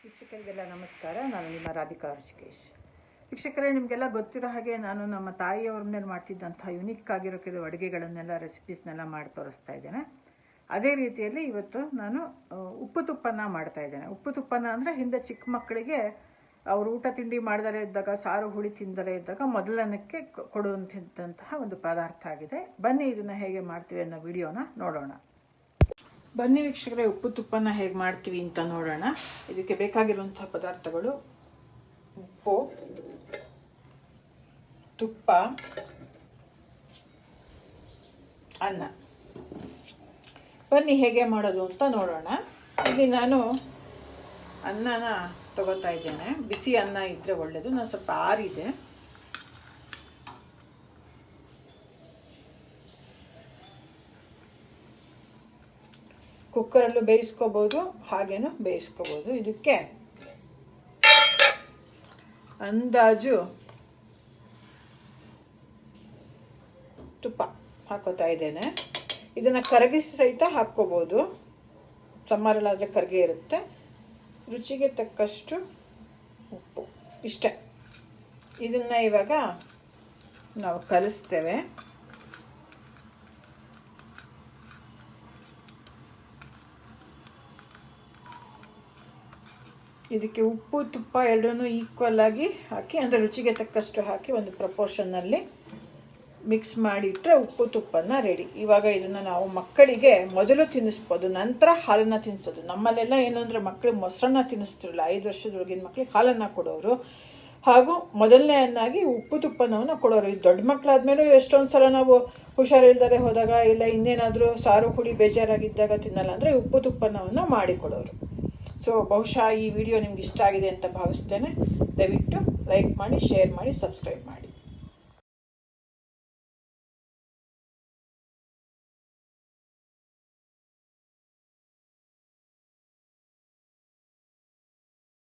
ವೀಕ್ಷಕರಿಗೆಲ್ಲ ನಮಸ್ಕಾರ. ನಾನು ನಿಮ್ಮ ರಾಧಿಕಾ ಋಷಿಕೇಶ್. ವೀಕ್ಷಕರೇ, ನಿಮಗೆಲ್ಲ ಗೊತ್ತಿರೋ ಹಾಗೆ ನಾನು ನಮ್ಮ ತಾಯಿಯವ್ರ ಮೇಲೆ ಮಾಡ್ತಿದ್ದಂಥ ಯುನಿಕ್ ಆಗಿರೋ ಕೆಲವು ಅಡುಗೆಗಳನ್ನೆಲ್ಲ ರೆಸಿಪೀಸ್ನೆಲ್ಲ ಮಾಡಿ ತೋರಿಸ್ತಾ ಇದ್ದೇನೆ. ಅದೇ ರೀತಿಯಲ್ಲಿ ಇವತ್ತು ನಾನು ಉಪ್ಪು ತುಪ್ಪನ ಮಾಡ್ತಾ ಇದ್ದೇನೆ. ಉಪ್ಪು ತುಪ್ಪನ ಅಂದರೆ ಹಿಂದೆ ಚಿಕ್ಕ ಮಕ್ಕಳಿಗೆ ಅವರು ಊಟ ತಿಂಡಿ ಮಾಡದಲೇ ಇದ್ದಾಗ, ಸಾರು ಹುಳಿ ತಿಂದಲೇ ಇದ್ದಾಗ ಮೊದಲನಕ್ಕೆ ಕೊಡುವಂಥದ್ದಂತಹ ಒಂದು ಪದಾರ್ಥ ಆಗಿದೆ. ಬನ್ನಿ ಇದನ್ನು ಹೇಗೆ ಮಾಡ್ತೀವಿ ಅನ್ನೋ ವಿಡಿಯೋನ ನೋಡೋಣ. ಬನ್ನಿ ವೀಕ್ಷಕರೇ, ಉಪ್ಪು ತುಪ್ಪನ ಹೇಗೆ ಮಾಡ್ತೀವಿ ಅಂತ ನೋಡೋಣ. ಇದಕ್ಕೆ ಬೇಕಾಗಿರುವಂಥ ಪದಾರ್ಥಗಳು: ಉಪ್ಪು, ತುಪ್ಪ, ಅನ್ನ. ಬನ್ನಿ ಹೇಗೆ ಮಾಡೋದು ಅಂತ ನೋಡೋಣ. ಇಲ್ಲಿ ನಾನು ಅನ್ನನ ತಗೋತಾ ಇದ್ದೇನೆ. ಬಿಸಿ ಅನ್ನ ಇದ್ದರೆ ಒಳ್ಳೆಯದು. ನಾನು ಸ್ವಲ್ಪ ಆರಿದೆ. ಕುಕ್ಕರಲ್ಲೂ ಬೇಯಿಸ್ಕೋಬೋದು, ಹಾಗೇನು ಬೇಯಿಸ್ಕೋಬೋದು. ಇದಕ್ಕೆ ಅಂದಾಜು ತುಪ್ಪ ಹಾಕೋತಾ ಇದ್ದೇನೆ. ಇದನ್ನು ಕರಗಿಸಿ ಸಹಿತ ಹಾಕ್ಕೋಬೋದು. ಸಮ್ಮರಲ್ಲಾದರೆ ಕರಗೆ ಇರುತ್ತೆ. ರುಚಿಗೆ ತಕ್ಕಷ್ಟು ಉಪ್ಪು, ಇಷ್ಟೇ. ಇದನ್ನು ಇವಾಗ ನಾವು ಕಲಿಸ್ತೇವೆ. ಇದಕ್ಕೆ ಉಪ್ಪು ತುಪ್ಪ ಎರಡನ್ನೂ ಈಕ್ವಲ್ ಆಗಿ ಹಾಕಿ, ಅಂದರೆ ರುಚಿಗೆ ತಕ್ಕಷ್ಟು ಹಾಕಿ ಒಂದು ಪ್ರಪೋರ್ಷನ್ನಲ್ಲಿ ಮಿಕ್ಸ್ ಮಾಡಿಟ್ರೆ ಉಪ್ಪು ತುಪ್ಪನ ರೆಡಿ. ಇವಾಗ ಇದನ್ನು ನಾವು ಮಕ್ಕಳಿಗೆ ಮೊದಲು ತಿನ್ನಿಸ್ಬೋದು, ನಂತರ ಹಾಲನ್ನು ತಿನ್ನಿಸೋದು. ನಮ್ಮಲ್ಲೆಲ್ಲ ಏನು ಅಂದರೆ ಮಕ್ಕಳಿಗೆ ಮೊಸರನ್ನ ತಿನ್ನಿಸ್ತಿರಲಿಲ್ಲ. 5 ವರ್ಷದೊಳಗಿನ ಮಕ್ಕಳಿಗೆ ಹಾಲನ್ನು ಕೊಡೋರು, ಹಾಗೂ ಮೊದಲನೆಯನ್ನಾಗಿ ಉಪ್ಪು ತುಪ್ಪನವನ್ನು ಕೊಡೋರು. ಈ ದೊಡ್ಡ ಮಕ್ಕಳಾದ್ಮೇಲೆ ಎಷ್ಟೊಂದು ಸಲ ನಾವು ಹುಷಾರಿಲ್ದರೆ ಹೋದಾಗ, ಇಲ್ಲ ಇನ್ನೇನಾದರೂ ಸಾರು ಹುಳಿ ಬೇಜಾರಾಗಿದ್ದಾಗ ತಿನ್ನಲ್ಲ ಅಂದರೆ ಉಪ್ಪು ತುಪ್ಪನವನ್ನು ಮಾಡಿಕೊಡೋರು. ಸೊ ಬಹುಶಃ ಈ ವಿಡಿಯೋ ನಿಮ್ಗೆ ಇಷ್ಟ ಆಗಿದೆ ಅಂತ ಭಾವಿಸ್ತೇನೆ. ದಯವಿಟ್ಟು ಲೈಕ್ ಮಾಡಿ, ಶೇರ್ ಮಾಡಿ, ಸಬ್ಸ್ಕ್ರೈಬ್ ಮಾಡಿ.